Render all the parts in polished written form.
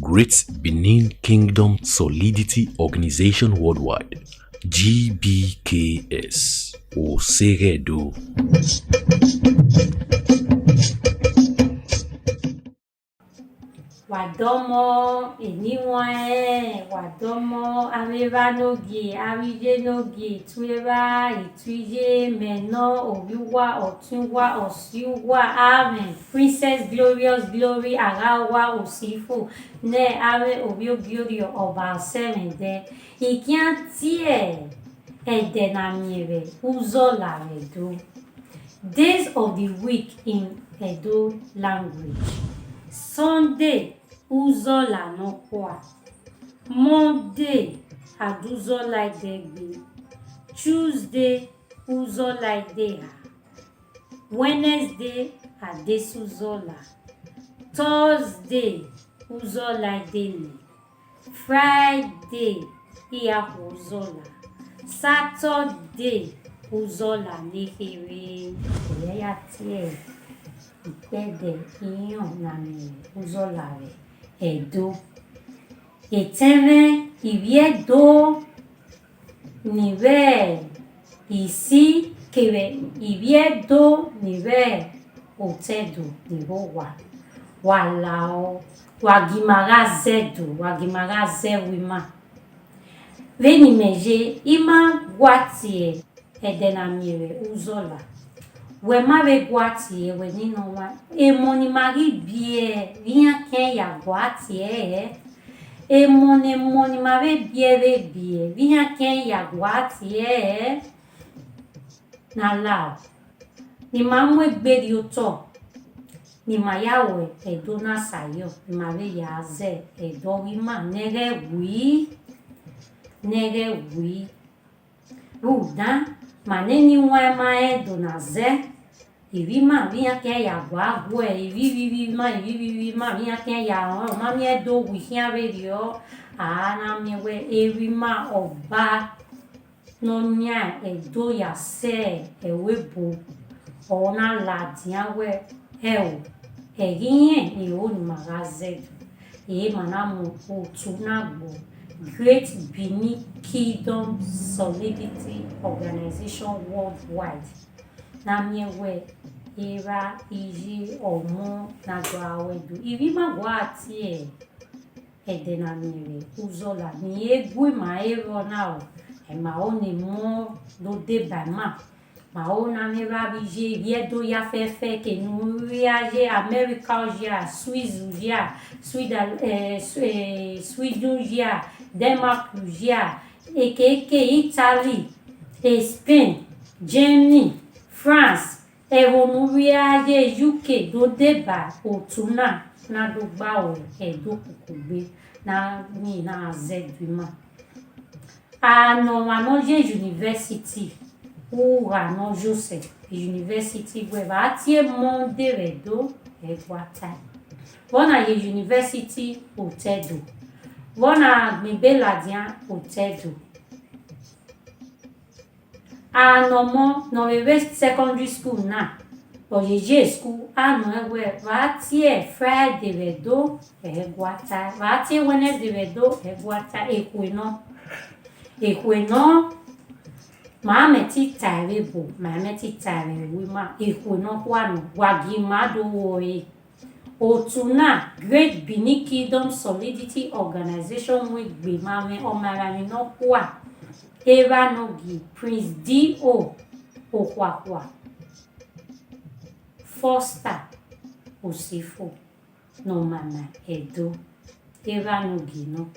Great Benin Kingdom Solidity Organization Worldwide, GBKS, Oseredo. Wadomo eniwan wadomo amevanogi arijenogi tueva ituje meno obiwa otunwa osiwa amen. Princess Glorious Glory arawa osifu ne ave obiogorio oba semende ikiantie edenamiere uzola redo. Days of the week in Edo language. Sunday uzola no kwa. Monday aduzola idegbe. Tuesday uzola ideha. Wednesday adesuzola. Thursday uzola idele. Friday iyahu uzola. Saturday uzola nehere. Eya tie ìpẹ́dẹ̀ iyàn nàmì uzola rẹ̀ Edo. Eteme ìwiedo nive isi kere ìwiedo nive otedo nivowa walao wagimara zedo wagimara zewima veni meje ima gwatie edenamire uzola wema be gwatie we nino wa emoni mari bie vinha ken ya gwatie emoni mare bie vinha ken ya gwatie na lao ni mamwe gbedi oto ni mayawe Edo na sayo ni mare ya ze Edo wima nere wi ruda maneni wa ma Edo na ze Ivima vinha ken ya gwa ivi ma vinha ken ya o ma mi Edo wi hian radio na mi we evima oba no nya Edo ya se ewebo ona la dia we eyin ni o ni magaze e manamu otunagbo Great Benin Kingdom Solidity Organization Worldwide na miewe era iji omo na gwawedu ivima gwatie edenamire uzola ni egwe ma ero na o ma oni mo do de ba ma ona mi ba bije viedo ya fefe ke nuiaje America ja Swiss ja Sweden ja Denmark ja ekeke Italy Spain Germany France evonuiaje UK do deba otuna na do gba o Edo kukugbe na mi na zeduma anoje university ura no Joseph university we va tie monde redo egwata bona ye university otedo bona gbebeladian otedo anomo no we secondary school na ojeje school anu ewe va tie Friday redo egwata va tie Wednesday redo egwata ekweno Mame ti tare bo, mame ti tare wima, no kwano, wagimado woe. Otuna, Great Benin Kingdom Solidity Organization wigbe mame omarami no kwa. Era nogi, Prince D.O. Okwakwa. Foster Osifo, no mama Edo. Era nogi no.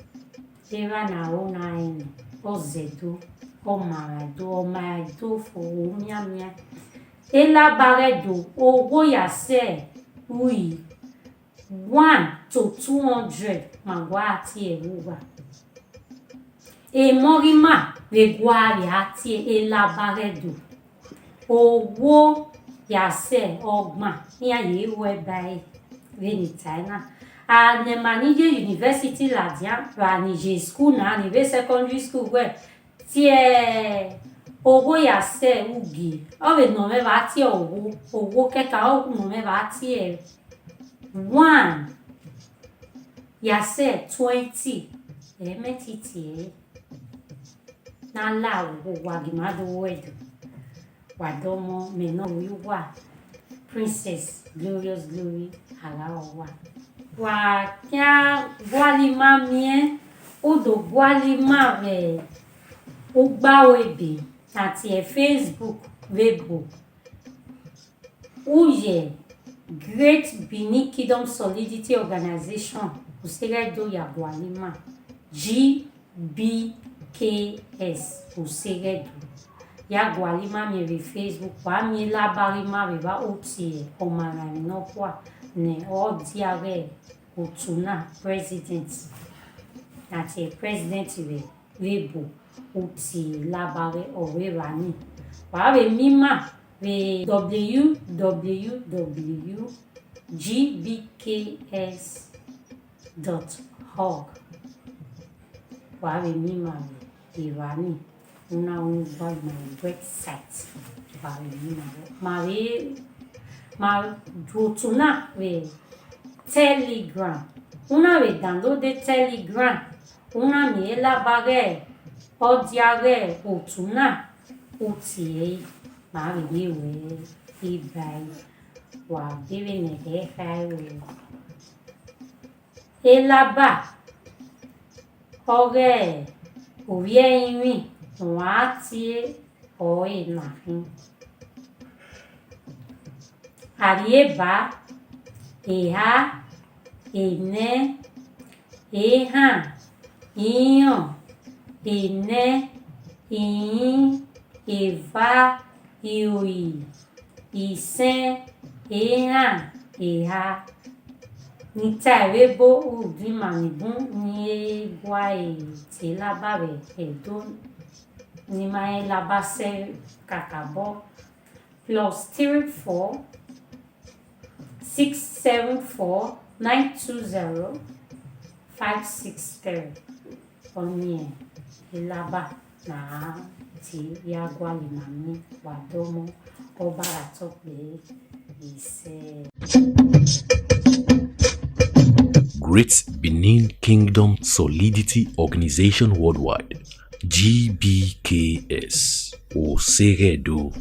Era na ona eno, ozedo. Ọmọ fo miamia ela baredo owo ya se ui 1 to 200 magwa ati eruwa e morima le gwari ati ela baredo owo ya se ogma ni aye we bai veni China a ne manije university ladia va nije school na ni secondary school we tie owó ya se ugi o we no me va tie owó keka o no me va tie 1 yase 20 emetiti na la wo wagimado wedu wadomo meno yuwa Princess Glorious Glory alawa wa kya gwali mamie odo gwali mare o gba webe àti Facebook webo uye Great Benin Kingdom Solidity Organization Useredo Yagwalima GBKS Useredo Yagwalima mi Facebook wa mi labarima ba oti omara no kwa ne odiare otuna president àti president webo oti labare orewani wa be mima the www.gbks.org wa be mima irani una my website wa be mima ma jotuna we Telegram una we download the Telegram una mi labare odiare otuna oti mari niwe ibai wa bebe ne khai elaba ore oye irin wa ti o inahin arieba eha ene eha iyan ene iyin eva ioi isen eha eha ni taiwebo udimanigun ni egwa ti labare edo ni mai labase kakabo +34 674 920 563 onye ilaba na ti Yagwalima mi wadomo obara tope ise. Great Benin Kingdom Solidity Organization Worldwide, GBKS, Oseredo.